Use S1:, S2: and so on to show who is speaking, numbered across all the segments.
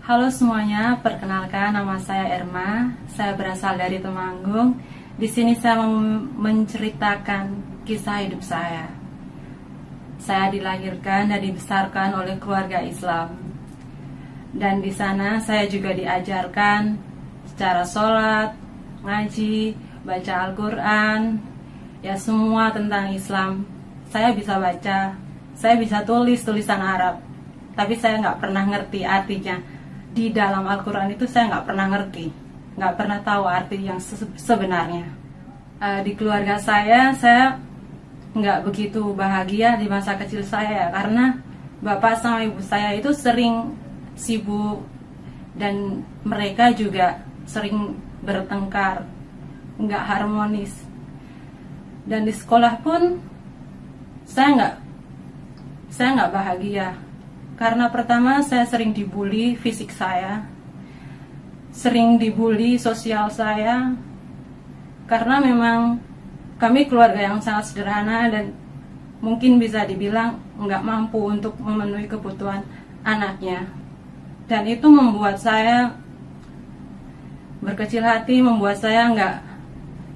S1: Halo semuanya, perkenalkan nama saya Erma. Saya berasal dari Temanggung. Di sini saya mau menceritakan kisah hidup saya. Saya dilahirkan dan dibesarkan oleh keluarga Islam. Dan di sana saya juga diajarkan secara sholat, ngaji, baca Al-Quran, ya semua tentang Islam. Saya bisa baca, saya bisa tulis tulisan Arab, tapi saya nggak pernah ngerti artinya. Di dalam Al-Quran itu saya nggak pernah ngerti, nggak pernah tahu arti yang sebenarnya. Di keluarga saya nggak begitu bahagia di masa kecil saya, karena bapak sama ibu saya itu sering sibuk dan mereka juga sering bertengkar, nggak harmonis. Dan di sekolah pun saya nggak bahagia. Karena pertama saya sering dibully fisik saya, sering dibully sosial saya, karena memang kami keluarga yang sangat sederhana dan mungkin bisa dibilang nggak mampu untuk memenuhi kebutuhan anaknya. Dan itu membuat saya berkecil hati, membuat saya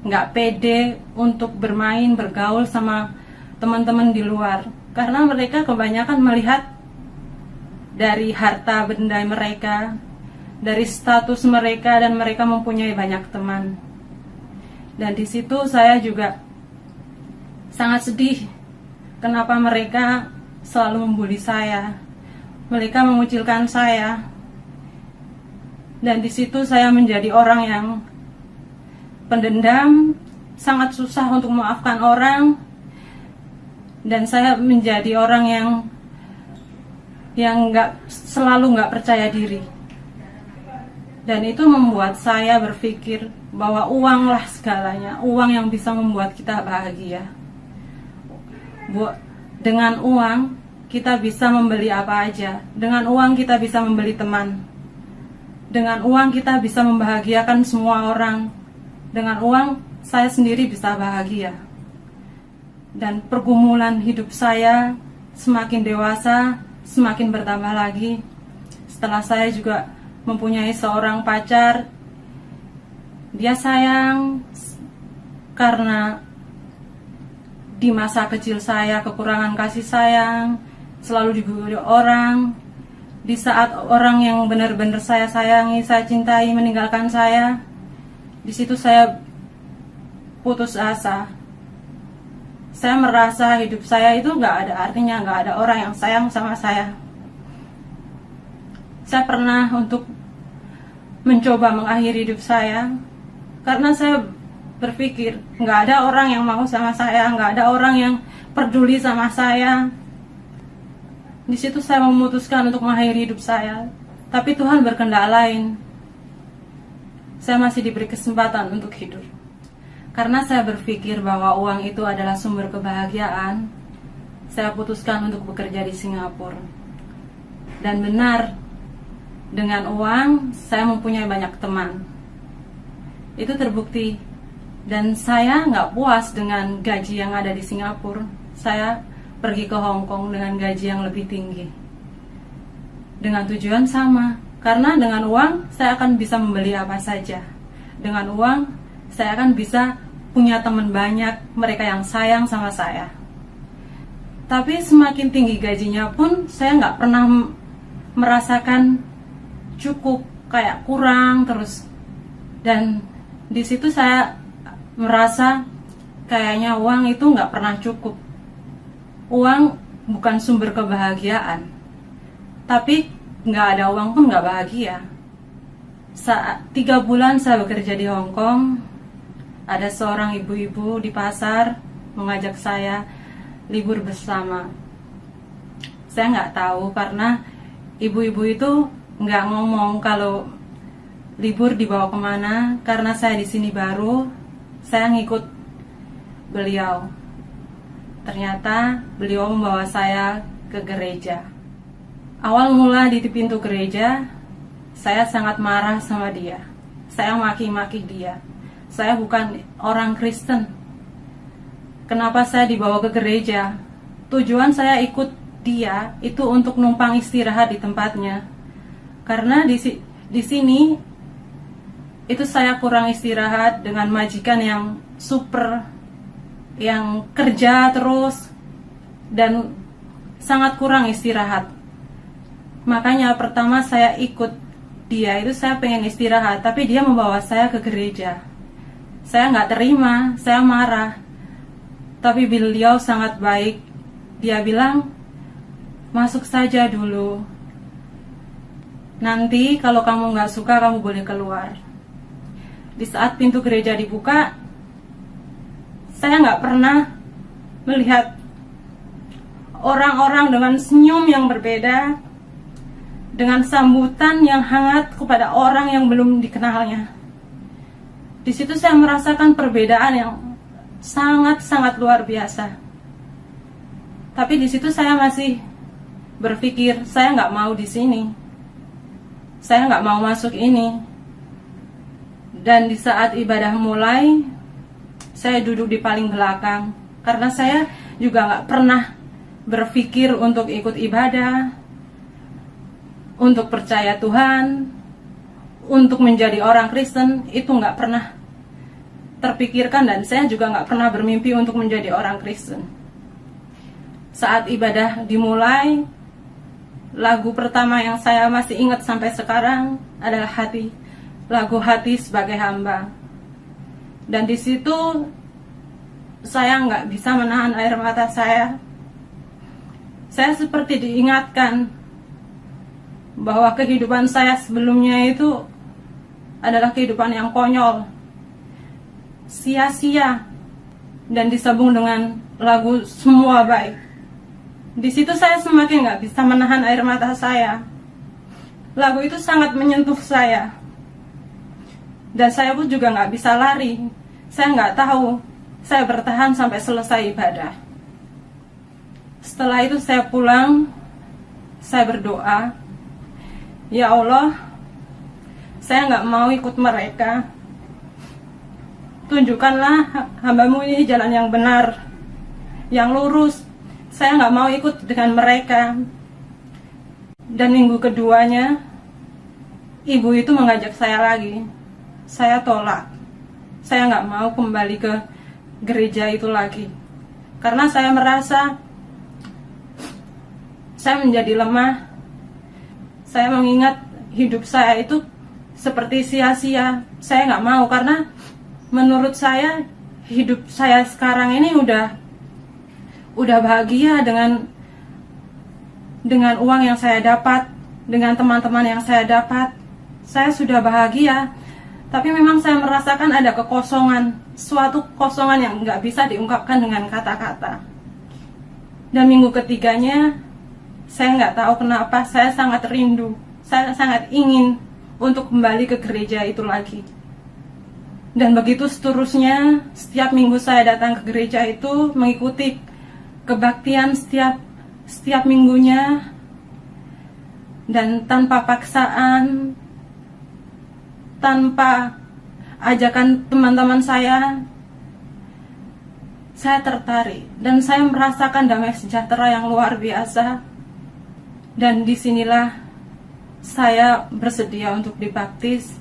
S1: nggak pede untuk bermain, bergaul sama teman-teman di luar, karena mereka kebanyakan melihat dari harta benda mereka, dari status mereka, dan mereka mempunyai banyak teman. Dan di situ saya juga sangat sedih. Kenapa mereka selalu membuli saya? Mereka mengucilkan saya. Dan di situ saya menjadi orang yang pendendam, sangat susah untuk memaafkan orang. Dan saya menjadi orang yang selalu nggak percaya diri. Dan itu membuat saya berpikir bahwa uanglah segalanya, uang yang bisa membuat kita bahagia. Dengan uang kita bisa membeli apa aja. Dengan uang kita bisa membeli teman. Dengan uang kita bisa membahagiakan semua orang. Dengan uang saya sendiri bisa bahagia. Dan pergumulan hidup saya semakin dewasa, semakin bertambah lagi. Setelah saya juga mempunyai seorang pacar, dia sayang karena di masa kecil saya kekurangan kasih sayang, selalu dibully orang. Di saat orang yang benar-benar saya sayangi, saya cintai meninggalkan saya, di situ saya putus asa. Saya merasa hidup saya itu nggak ada artinya, nggak ada orang yang sayang sama saya. Saya pernah untuk mencoba mengakhiri hidup saya, karena saya berpikir nggak ada orang yang mau sama saya, nggak ada orang yang peduli sama saya. Di situ saya memutuskan untuk mengakhiri hidup saya, tapi Tuhan berkehendak lain. Saya masih diberi kesempatan untuk hidup. Karena saya berpikir bahwa uang itu adalah sumber kebahagiaan, saya putuskan untuk bekerja di Singapura. Dan benar, dengan uang saya mempunyai banyak teman. Itu terbukti. Dan saya nggak puas dengan gaji yang ada di Singapura. Saya pergi ke Hong Kong dengan gaji yang lebih tinggi. Dengan tujuan sama, karena dengan uang saya akan bisa membeli apa saja. Dengan uang saya akan bisa punya teman banyak, mereka yang sayang sama saya. Tapi semakin tinggi gajinya pun saya nggak pernah merasakan cukup, kayak kurang terus. Dan di situ saya merasa kayaknya uang itu nggak pernah cukup. Uang bukan sumber kebahagiaan, tapi nggak ada uang pun nggak bahagia. Saat 3 bulan saya bekerja di Hong Kong, ada seorang ibu-ibu di pasar mengajak saya libur bersama. Saya nggak tahu karena ibu-ibu itu nggak ngomong kalau libur dibawa kemana. Karena saya di sini baru, saya ngikut beliau. Ternyata beliau membawa saya ke gereja. Awal mula di pintu gereja, saya sangat marah sama dia. Saya maki-maki dia. Saya bukan orang Kristen. Kenapa saya dibawa ke gereja? Tujuan saya ikut dia itu untuk numpang istirahat di tempatnya. Karena di sini itu saya kurang istirahat dengan majikan yang super, yang kerja terus dan sangat kurang istirahat. Makanya pertama saya ikut dia itu saya pengen istirahat, tapi dia membawa saya ke gereja. Saya nggak terima, saya marah. Tapi beliau sangat baik. Dia bilang, masuk saja dulu. Nanti kalau kamu nggak suka kamu boleh keluar. Di saat pintu gereja dibuka, saya nggak pernah melihat orang-orang dengan senyum yang berbeda, dengan sambutan yang hangat kepada orang yang belum dikenalnya. Di situ saya merasakan perbedaan yang sangat-sangat luar biasa. Tapi di situ saya masih berpikir, saya nggak mau di sini. Saya nggak mau masuk ini. Dan di saat ibadah mulai, saya duduk di paling belakang. Karena saya juga nggak pernah berpikir untuk ikut ibadah, untuk percaya Tuhan, untuk menjadi orang Kristen. Itu nggak pernah terpikirkan, dan saya juga nggak pernah bermimpi untuk menjadi orang Kristen. Saat ibadah dimulai, lagu pertama yang saya masih ingat sampai sekarang adalah lagu Hati Sebagai Hamba. Dan di situ saya nggak bisa menahan air mata saya. Saya seperti diingatkan bahwa kehidupan saya sebelumnya itu adalah kehidupan yang konyol, sia-sia, dan disambung dengan lagu Semua Baik. Di situ saya semakin nggak bisa menahan air mata saya. Lagu itu sangat menyentuh saya, dan saya pun juga nggak bisa lari. Saya nggak tahu, saya bertahan sampai selesai ibadah. Setelah itu saya pulang, saya berdoa, ya Allah, saya nggak mau ikut mereka. Tunjukkanlah hamba-Mu ini jalan yang benar, yang lurus. Saya nggak mau ikut dengan mereka. Dan minggu keduanya, ibu itu mengajak saya lagi. Saya tolak. Saya nggak mau kembali ke gereja itu lagi. Karena saya merasa saya menjadi lemah. Saya mengingat hidup saya itu seperti sia-sia. Saya nggak mau, karena menurut saya hidup saya sekarang ini udah bahagia dengan uang yang saya dapat, dengan teman-teman yang saya dapat. Saya sudah bahagia, tapi memang saya merasakan ada kekosongan, suatu kosongan yang nggak bisa diungkapkan dengan kata-kata. Dan minggu ketiganya, saya nggak tahu kenapa, saya sangat rindu, saya sangat ingin untuk kembali ke gereja itu lagi. Dan begitu seterusnya, setiap minggu saya datang ke gereja itu, mengikuti kebaktian setiap minggunya, dan tanpa paksaan, tanpa ajakan teman-teman saya tertarik dan saya merasakan damai sejahtera yang luar biasa. Dan disinilah saya bersedia untuk dibaptis,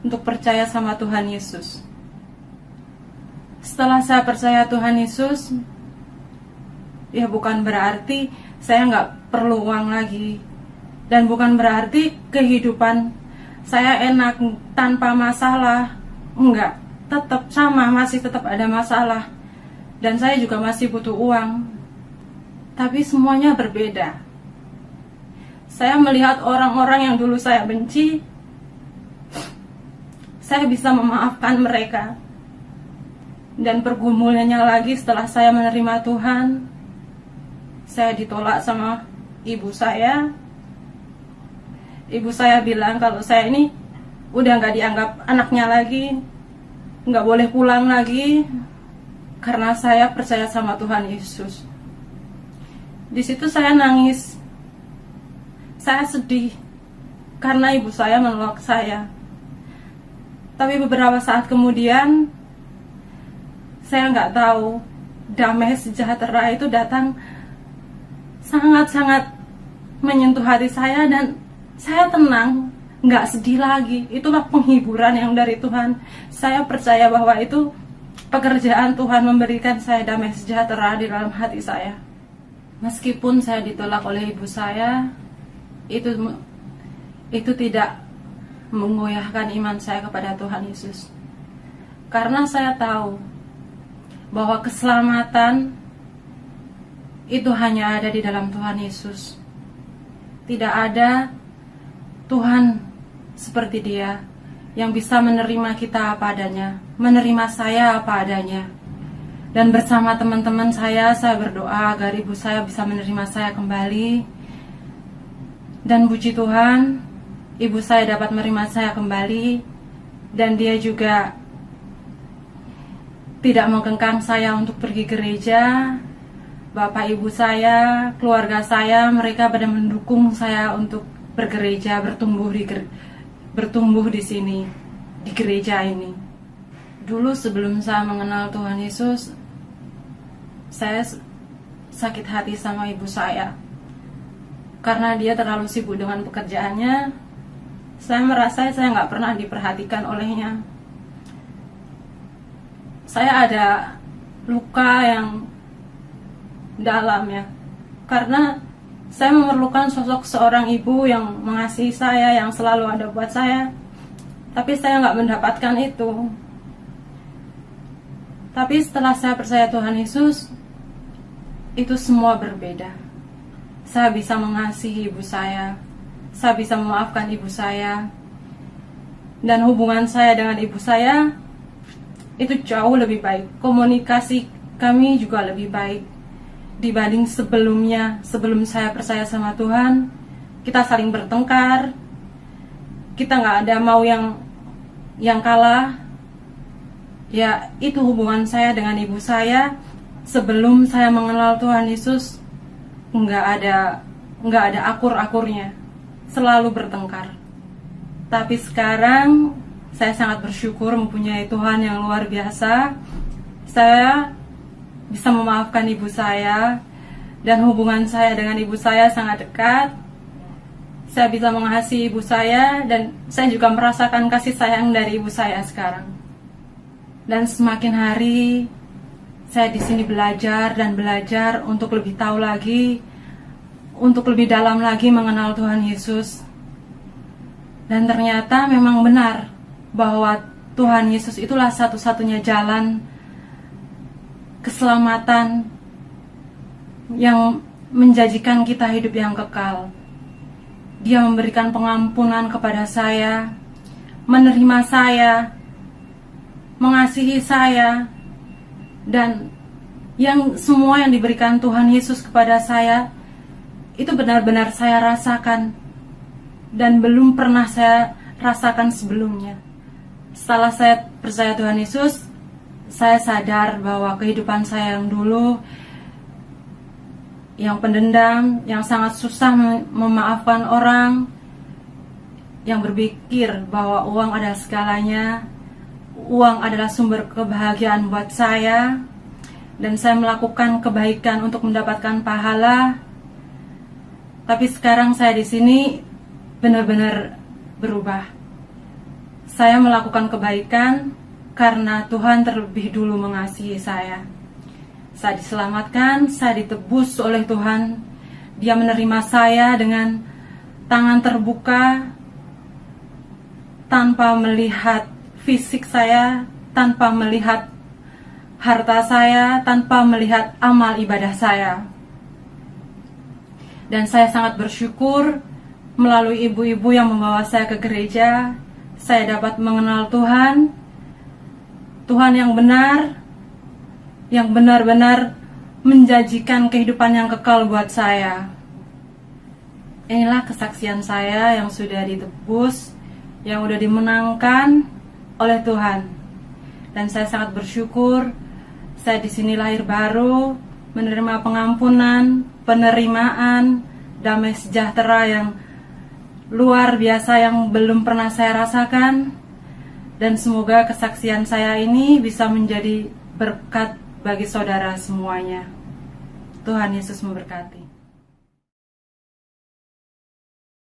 S1: untuk percaya sama Tuhan Yesus. Setelah saya percaya Tuhan Yesus, ya bukan berarti saya nggak perlu uang lagi, dan bukan berarti kehidupan saya enak tanpa masalah. Enggak, tetap sama, masih tetap ada masalah, dan saya juga masih butuh uang. Tapi semuanya berbeda. Saya melihat orang-orang yang dulu saya benci, saya bisa memaafkan mereka. Dan pergumulannya lagi, setelah saya menerima Tuhan, saya ditolak sama ibu saya. Ibu saya bilang kalau saya ini udah gak dianggap anaknya lagi, gak boleh pulang lagi, karena saya percaya sama Tuhan Yesus. Di situ saya nangis. Saya sedih karena ibu saya menolak saya. Tapi beberapa saat kemudian, saya nggak tahu, damai sejahtera itu datang sangat-sangat menyentuh hati saya, dan saya tenang, nggak sedih lagi. Itulah penghiburan yang dari Tuhan. Saya percaya bahwa itu pekerjaan Tuhan memberikan saya damai sejahtera di dalam hati saya. Meskipun saya ditolak oleh ibu saya, itu tidak menggoyahkan iman saya kepada Tuhan Yesus. Karena saya tahu bahwa keselamatan itu hanya ada di dalam Tuhan Yesus. Tidak ada Tuhan seperti Dia yang bisa menerima kita apa adanya, menerima saya apa adanya. Dan bersama teman-teman saya berdoa agar ibu saya bisa menerima saya kembali. Dan puji Tuhan, ibu saya dapat menerima saya kembali. Dan dia juga tidak mengkengkang saya untuk pergi gereja. Bapak ibu saya, keluarga saya, mereka pada mendukung saya untuk bergereja, bertumbuh di sini, di gereja ini. Dulu sebelum saya mengenal Tuhan Yesus, saya sakit hati sama ibu saya. Karena dia terlalu sibuk dengan pekerjaannya, saya merasa saya nggak pernah diperhatikan olehnya. Saya ada luka yang dalam ya, karena saya memerlukan sosok seorang ibu yang mengasihi saya, yang selalu ada buat saya. Tapi saya nggak mendapatkan itu. Tapi setelah saya percaya Tuhan Yesus, itu semua berbeda. Saya bisa mengasihi ibu saya bisa memaafkan ibu saya, dan hubungan saya dengan ibu saya itu jauh lebih baik. Komunikasi kami juga lebih baik dibanding sebelumnya. Sebelum saya percaya sama Tuhan, kita saling bertengkar, kita nggak ada mau yang kalah. Ya, itu hubungan saya dengan ibu saya sebelum saya mengenal Tuhan Yesus. Nggak ada akur-akurnya, selalu bertengkar. Tapi sekarang saya sangat bersyukur mempunyai Tuhan yang luar biasa. Saya bisa memaafkan ibu saya, dan hubungan saya dengan ibu saya sangat dekat. Saya bisa mengasihi ibu saya, dan saya juga merasakan kasih sayang dari ibu saya sekarang. Dan semakin hari saya di sini belajar untuk lebih tahu lagi, untuk lebih dalam lagi mengenal Tuhan Yesus. Dan ternyata memang benar bahwa Tuhan Yesus itulah satu-satunya jalan keselamatan yang menjanjikan kita hidup yang kekal. Dia memberikan pengampunan kepada saya, menerima saya, mengasihi saya, dan semua yang diberikan Tuhan Yesus kepada saya itu benar-benar saya rasakan dan belum pernah saya rasakan sebelumnya. Setelah saya percaya Tuhan Yesus, saya sadar bahwa kehidupan saya yang dulu, yang pendendam, yang sangat susah memaafkan orang, yang berpikir bahwa uang adalah segalanya, uang adalah sumber kebahagiaan buat saya, dan saya melakukan kebaikan untuk mendapatkan pahala. Tapi sekarang saya di sini benar-benar berubah. Saya melakukan kebaikan karena Tuhan terlebih dulu mengasihi saya. Saya diselamatkan, saya ditebus oleh Tuhan. Dia menerima saya dengan tangan terbuka, tanpa melihat fisik saya, tanpa melihat harta saya, tanpa melihat amal ibadah saya. Dan saya sangat bersyukur melalui ibu-ibu yang membawa saya ke gereja, saya dapat mengenal Tuhan, Tuhan yang benar, yang benar-benar menjanjikan kehidupan yang kekal buat saya. Inilah kesaksian saya yang sudah ditebus, yang sudah dimenangkan oleh Tuhan. Dan saya sangat bersyukur, saya di sini lahir baru, menerima pengampunan, penerimaan, damai sejahtera yang luar biasa yang belum pernah saya rasakan. Dan semoga kesaksian saya ini bisa menjadi berkat bagi saudara semuanya. Tuhan Yesus memberkati.